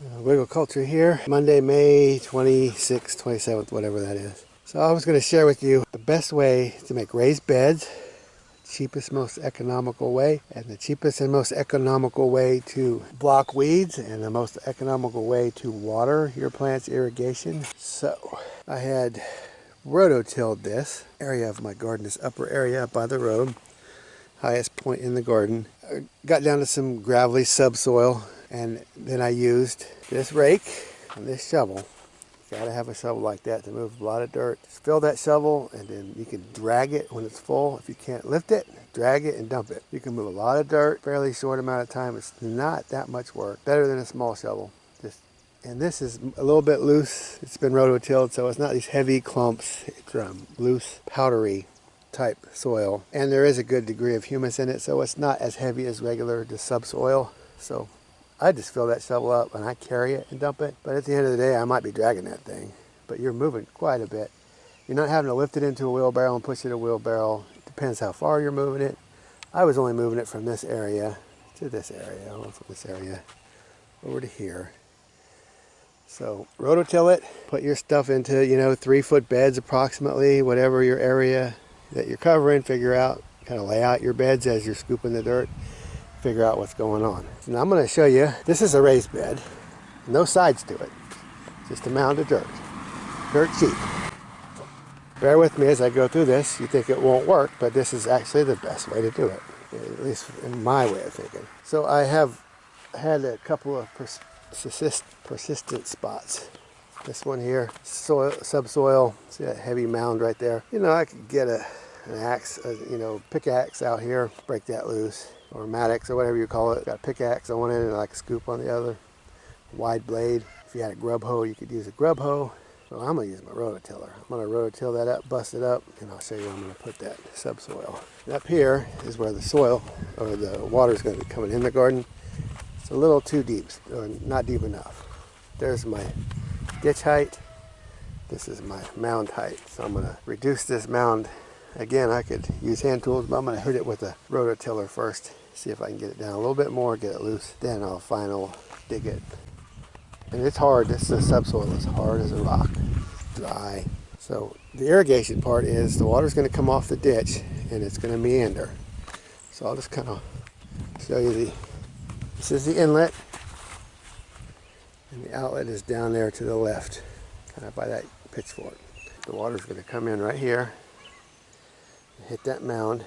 WiggleCulture here, Monday, May 26th, 27th, whatever that is. So I was going to share with you the best way to make raised beds, cheapest, most economical way, and the cheapest and most economical way to block weeds, and the most economical way to water your plants, irrigation. So I had rototilled this area of my garden, this upper area up by the road, highest point in the garden. I got down to some gravelly subsoil, and then I used this rake and this shovel. You gotta have a shovel like that to move a lot of dirt. Just fill that shovel, and then you can drag it when it's full. If you can't lift it, drag it and dump it. You can move a lot of dirt, fairly short amount of time. It's not that much work. Better than a small shovel. And this is a little bit loose. It's been rototilled, so it's not these heavy clumps. It's loose, powdery type soil. And there is a good degree of humus in it, so it's not as heavy as regular just subsoil. So I just fill that shovel up and I carry it and dump it. But at the end of the day, I might be dragging that thing. But you're moving quite a bit. You're not having to lift it into a wheelbarrow and push it in a wheelbarrow. It depends how far you're moving it. I was only moving it from this area to this area, or from this area over to here. So rototill it, put your stuff into, 3-foot beds approximately, whatever your area that you're covering. Figure out, kind of lay out your beds as you're scooping the dirt. Figure out what's going on. So now I'm going to show you, this is a raised bed. No sides to it. Just a mound of dirt. Dirt cheap. Bear with me as I go through this. You think it won't work, but this is actually the best way to do it. At least in my way of thinking. So I have had a couple of persistent spots. This one here, subsoil. See that heavy mound right there? I could get an axe, pickaxe out here, break that loose. Or mattocks, or whatever you call it. Got a pickaxe on one end and like a scoop on the other. Wide blade. If you had a grub hoe, you could use a grub hoe. Well, I'm going to use my rototiller. I'm going to rototill that up, bust it up, and I'll show you where I'm going to put that subsoil. And up here is where the soil, or the water is going to be coming in the garden. It's a little too deep, or not deep enough. There's my ditch height. This is my mound height. So I'm going to reduce this mound. Again, I could use hand tools, but I'm going to hit it with a rototiller first. See if I can get it down a little bit more, get it loose. Then I'll final dig it. And it's hard. This subsoil is hard as a rock. It's dry. So the irrigation part is the water's going to come off the ditch and it's going to meander. So I'll just kind of show you this is the inlet. And the outlet is down there to the left, kind of by that pitchfork. The water's going to come in right here. Hit that mound.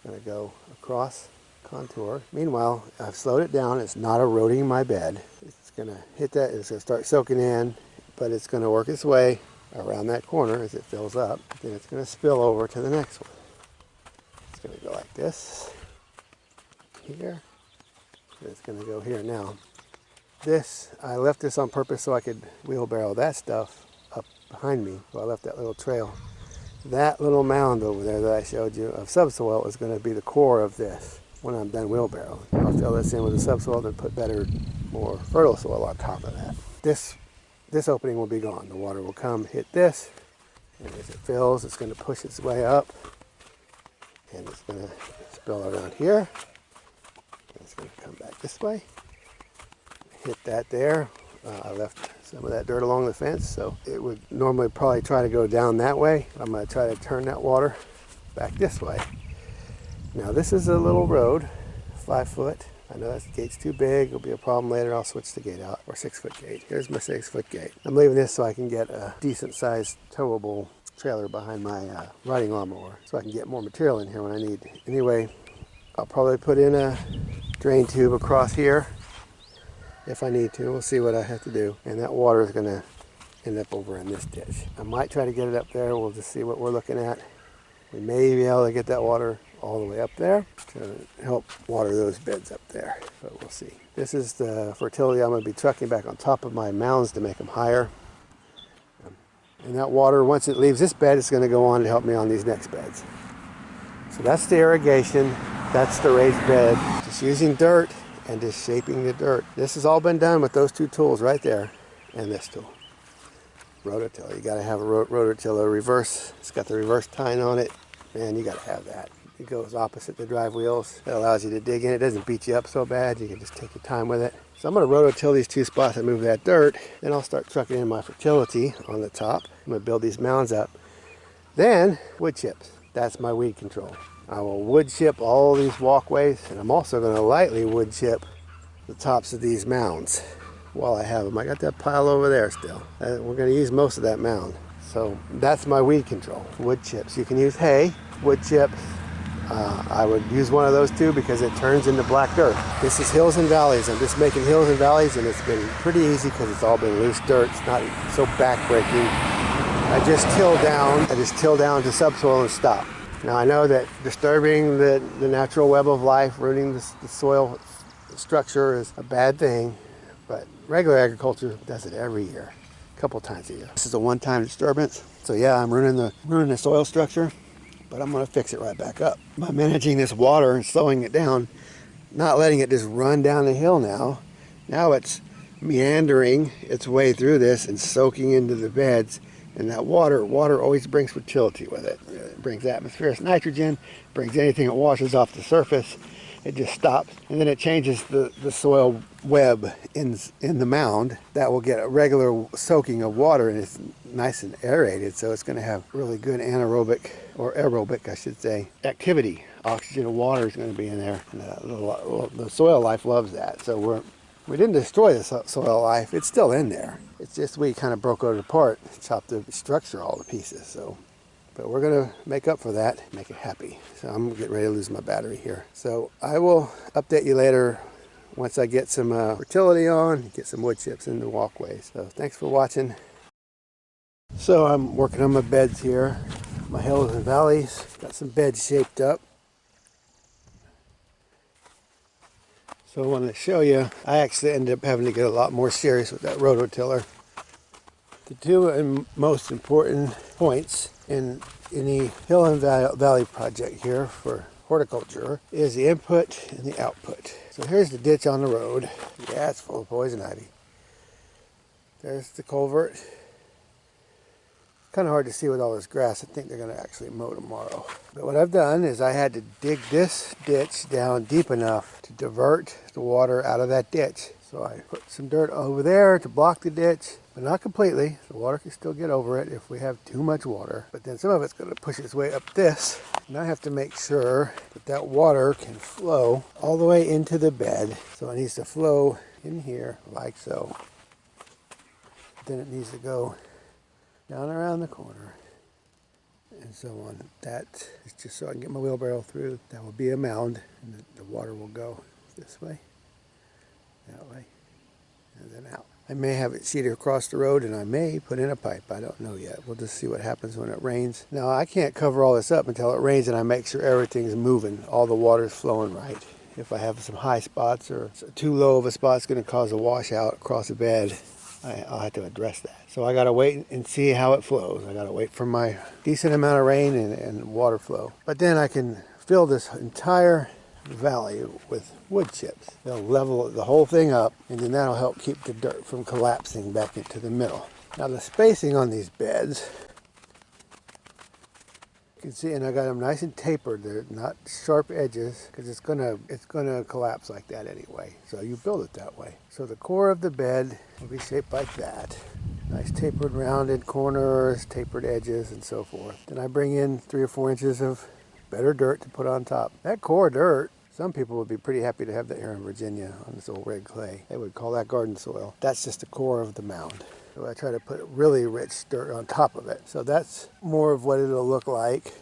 Going to go across contour. Meanwhile, I've slowed it down. It's not eroding my bed. It's going to hit that. It's going to start soaking in, but it's going to work its way around that corner as it fills up. Then it's going to spill over to the next one. It's going to go like this, here, and it's going to go here. Now, I left this on purpose so I could wheelbarrow that stuff up behind me. So I left that little trail. That little mound over there that I showed you of subsoil is going to be the core of this when I'm done wheelbarrowing. I'll fill this in with the subsoil and put better, more fertile soil on top of that. This opening will be gone. The water will come, hit this, and as it fills, it's going to push its way up, and it's going to spill around here, and it's going to come back this way, hit that there. I left some of that dirt along the fence, so it would normally probably try to go down that way. I'm going to try to turn that water back this way. Now this is a little road, 5 foot. I know that gate's too big. It'll be a problem later. I'll switch the gate out, or 6-foot gate. Here's my 6-foot gate. I'm leaving this so I can get a decent sized towable trailer behind my riding lawnmower, so I can get more material in here when I need. Anyway, I'll probably put in a drain tube across here if I need to. We'll see what I have to do. And that water is going to end up over in this ditch. I might try to get it up there. We'll just see what we're looking at. We may be able to get that water all the way up there to help water those beds up there, but we'll see. This is the fertility I'm going to be trucking back on top of my mounds to make them higher. And that water, once it leaves this bed, it's going to go on to help me on these next beds. So that's the irrigation. That's the raised bed. Just using dirt and just shaping the dirt. This has all been done with those two tools right there and this tool. Rototiller. You got to have a rototiller reverse. It's got the reverse tine on it. Man, you got to have that. It goes opposite the drive wheels. It allows you to dig in. It doesn't beat you up so bad. You can just take your time with it. So I'm going to rototill these 2 spots and move that dirt. Then I'll start trucking in my fertility on the top. I'm going to build these mounds up. Then wood chips. That's my weed control. I will wood chip all these walkways, and I'm also going to lightly wood chip the tops of these mounds while I have them. I got that pile over there still. We're going to use most of that mound. So that's my weed control. Wood chips. You can use hay, wood chips. I would use one of those too because it turns into black dirt. This is hills and valleys. I'm just making hills and valleys, and it's been pretty easy because it's all been loose dirt. It's not so backbreaking. I just till down to subsoil and stop. Now I know that disturbing the natural web of life, ruining the soil structure is a bad thing, but regular agriculture does it every year, a couple times a year. This is a one-time disturbance, so yeah, I'm ruining the soil structure, but I'm going to fix it right back up by managing this water and slowing it down, not letting it just run down the hill now. Now it's meandering its way through this and soaking into the beds. And that water always brings fertility with it. It brings atmospheric nitrogen, brings anything that washes off the surface. It just stops, and then it changes the soil web in the mound. That will get a regular soaking of water, and it's nice and aerated, so it's going to have really good anaerobic, or aerobic I should say, activity. Oxygen and water is going to be in there, and the soil life loves that. So we didn't destroy the soil life, it's still in there. It's just we kind of broke it apart, chopped the structure all to pieces. So, but we're gonna make up for that, make it happy. So I'm getting ready to lose my battery here. So I will update you later once I get some fertility on, get some wood chips in the walkways. So thanks for watching. So I'm working on my beds here, my hills and valleys. Got some beds shaped up. So I wanted to show you, I actually ended up having to get a lot more serious with that rototiller. The two most important points in any hill and valley project here for horticulture is the input and the output. So here's the ditch on the road. Yeah, it's full of poison ivy. There's the culvert. Kind of hard to see with all this grass. I think they're going to actually mow tomorrow. But what I've done is I had to dig this ditch down deep enough to divert the water out of that ditch. So I put some dirt over there to block the ditch, but not completely. The water can still get over it if we have too much water. But then some of it's going to push its way up this. And I have to make sure that that water can flow all the way into the bed. So it needs to flow in here like so. Then it needs to go down around the corner and so on. That is just so I can get my wheelbarrow through. That will be a mound, and the water will go this way, that way, and then out. I may have it sheeted across the road, and I may put in a pipe. I don't know yet. We'll just see what happens when it rains. Now I can't cover all this up until it rains and I make sure everything's moving, all the water's flowing right. If I have some high spots or too low of a spot, it's going to cause a washout across the bed. I'll have to address that. So I gotta wait and see how it flows. I gotta wait for my decent amount of rain and water flow. But then I can fill this entire valley with wood chips. They'll level the whole thing up, and then that'll help keep the dirt from collapsing back into the middle. Now the spacing on these beds, you can see, and I got them nice and tapered. They're not sharp edges because it's gonna collapse like that anyway. So you build it that way. So the core of the bed will be shaped like that. Nice tapered, rounded corners, tapered edges, and so forth. Then I bring in 3 or 4 inches of better dirt to put on top. That core dirt, some people would be pretty happy to have that here in Virginia on this old red clay. They would call that garden soil. That's just the core of the mound. So I try to put really rich dirt on top of it. So that's more of what it'll look like.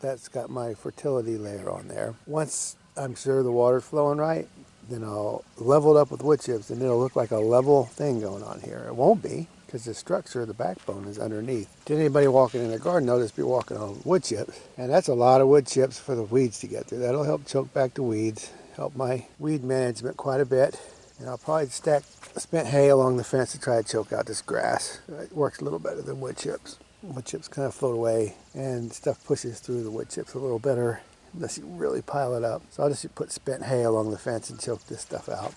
That's got my fertility layer on there. Once I'm sure the water's flowing right, then I'll level it up with wood chips, and it'll look like a level thing going on here. It won't be, because the structure, the backbone, is underneath. To anybody walking in the garden, they'll just be walking on wood chips. And that's a lot of wood chips for the weeds to get through. That'll help choke back the weeds, help my weed management quite a bit. And I'll probably stack spent hay along the fence to try to choke out this grass. It works a little better than wood chips. Wood chips kind of float away, and stuff pushes through the wood chips a little better unless you really pile it up. So I'll just put spent hay along the fence and choke this stuff out.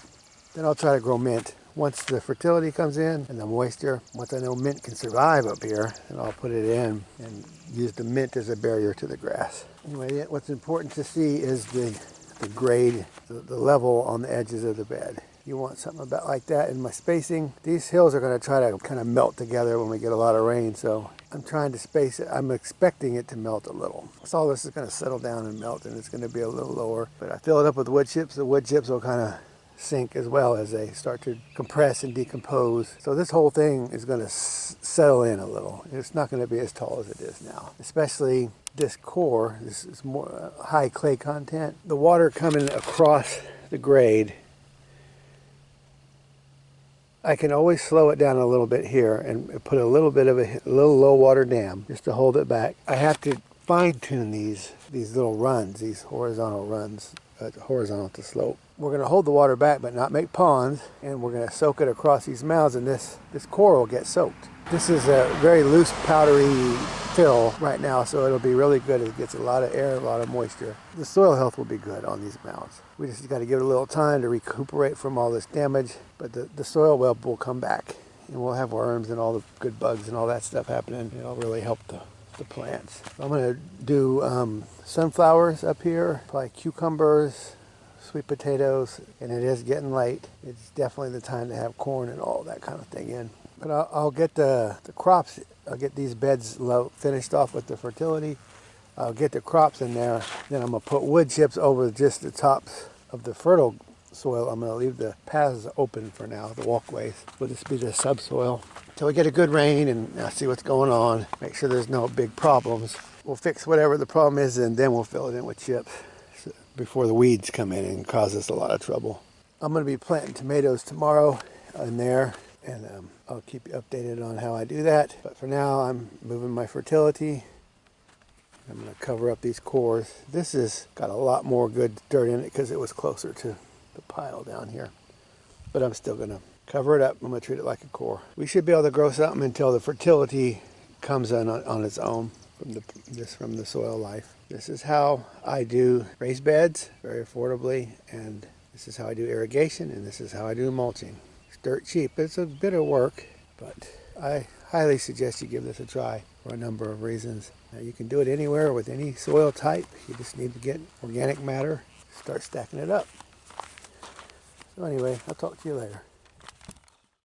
Then I'll try to grow mint. Once the fertility comes in and the moisture, once I know mint can survive up here, then I'll put it in and use the mint as a barrier to the grass. Anyway, what's important to see is the grade, the level on the edges of the bed. You want something about like that in my spacing. These hills are going to try to kind of melt together when we get a lot of rain, so I'm trying to space it. I'm expecting it to melt a little. So all this is going to settle down and melt, and it's going to be a little lower. But I fill it up with wood chips. The wood chips will kind of sink as well as they start to compress and decompose. So this whole thing is going to settle in a little. It's not going to be as tall as it is now, especially this core. This is more high clay content. The water coming across the grade, I can always slow it down a little bit here and put a little bit of a little low water dam just to hold it back. I have to fine tune these little runs, these horizontal runs, horizontal to slope. We're going to hold the water back but not make ponds, and we're going to soak it across these mounds, and this core will get soaked. This is a very loose powdery fill right now, so it'll be really good. It gets a lot of air, a lot of moisture. The soil health will be good on these mounds. We just got to give it a little time to recuperate from all this damage, but the soil web will come back, and we'll have worms and all the good bugs and all that stuff happening. It'll really help the plants. I'm going to do sunflowers up here, probably cucumbers, sweet potatoes, and it is getting late. It's definitely the time to have corn and all that kind of thing in. But I'll get the crops, I'll get these beds finished off with the fertility. I'll get the crops in there. Then I'm going to put wood chips over just the tops of the fertile soil. I'm going to leave the paths open for now, the walkways. Will this be the subsoil? Until we get a good rain and see what's going on. Make sure there's no big problems. We'll fix whatever the problem is, and then we'll fill it in with chips before the weeds come in and cause us a lot of trouble. I'm going to be planting tomatoes tomorrow in there, and I'll keep you updated on how I do that. But for now, I'm moving my fertility. I'm going to cover up these cores. This has got a lot more good dirt in it because it was closer to the pile down here. But I'm still going to cover it up. I'm going to treat it like a core. We should be able to grow something until the fertility comes in on its own from the soil life. This is how I do raised beds very affordably, and this is how I do irrigation, and this is how I do mulching. It's dirt cheap. It's a bit of work, but I highly suggest you give this a try for a number of reasons. Now, you can do it anywhere with any soil type. You just need to get organic matter, start stacking it up. So anyway, I'll talk to you later.